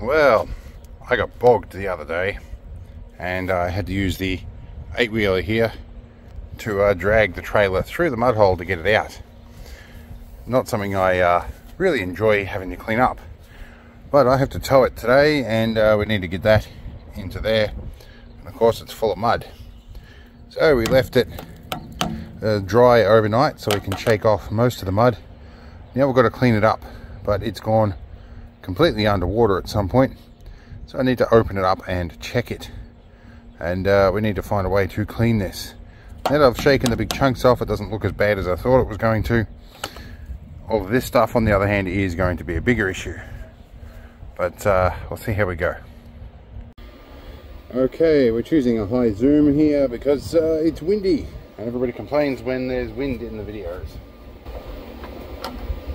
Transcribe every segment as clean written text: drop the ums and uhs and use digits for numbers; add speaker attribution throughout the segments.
Speaker 1: Well, I got bogged the other day and I had to use the 8-wheeler here to drag the trailer through the mud hole to get it out. Not something I really enjoy having to clean up, but I have to tow it today, and we need to get that into there, and of course it's full of mud. So we left it dry overnight so we can shake off most of the mud. Now we've got to clean it up, but it's gone completely underwater at some point, so I need to open it up and check it, and we need to find a way to clean this. Now that I've shaken the big chunks off, it doesn't look as bad as I thought it was going to. All of this stuff, on the other hand, is going to be a bigger issue, but we'll see how we go. Okay, we're choosing a high zoom here because it's windy, and everybody complains when there's wind in the videos.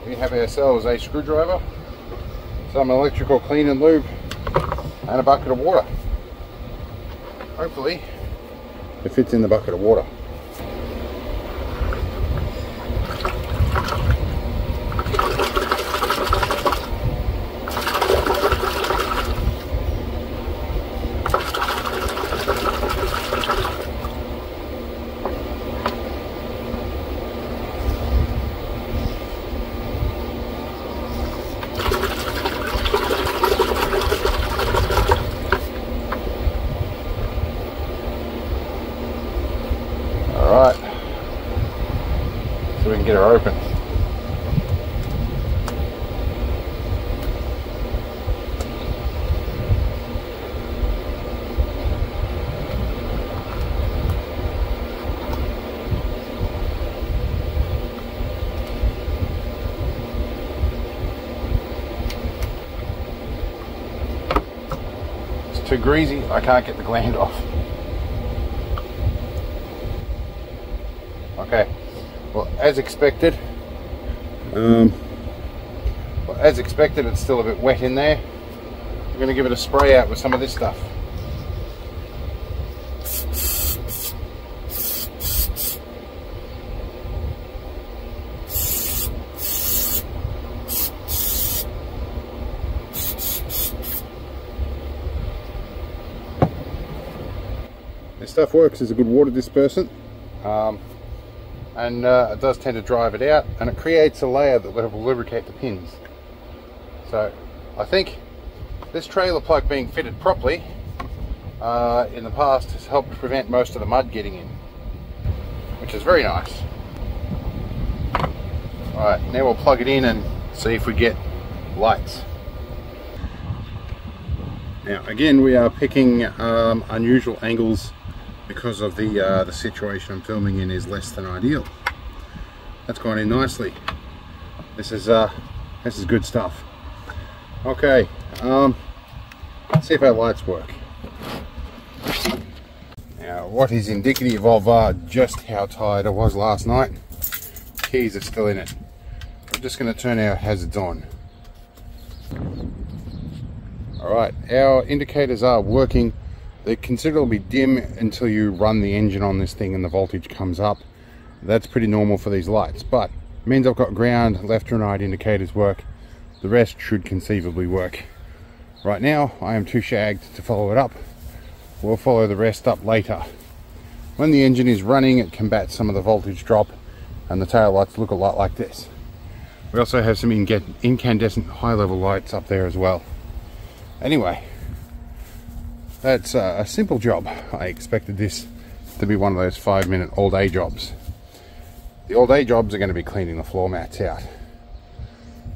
Speaker 1: We have ourselves a screwdriver, some electrical clean and lube, and a bucket of water. Hopefully it fits in the bucket of water. Alright, so we can get her open. It's too greasy, I can't get the gland off. Okay, well, as expected, it's still a bit wet in there. I'm going to give it a spray out with some of this stuff. This stuff works as a good water dispersant. And it does tend to drive it out, and it creates a layer that will lubricate the pins. So I think this trailer plug being fitted properly in the past has helped prevent most of the mud getting in, which is very nice. Alright, now we'll plug it in and see if we get lights. Now again, we are picking unusual angles because of the situation I'm filming in is less than ideal. That's gone in nicely. This is good stuff. Okay, let's see if our lights work. Now, what is indicative of just how tired I was last night, keys are still in it. I'm just going to turn our hazards on. Alright, our indicators are working. They're considerably dim until you run the engine on this thing and the voltage comes up. That's pretty normal for these lights, but it means I've got ground, left and right indicators work. The rest should conceivably work. Right now, I am too shagged to follow it up. We'll follow the rest up later. When the engine is running, it combats some of the voltage drop, and the tail lights look a lot like this. We also have some incandescent high-level lights up there as well. Anyway, that's a simple job. I expected this to be one of those 5-minute all-day jobs. The all-day jobs are going to be cleaning the floor mats out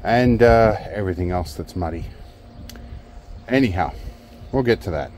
Speaker 1: and everything else that's muddy. Anyhow, we'll get to that.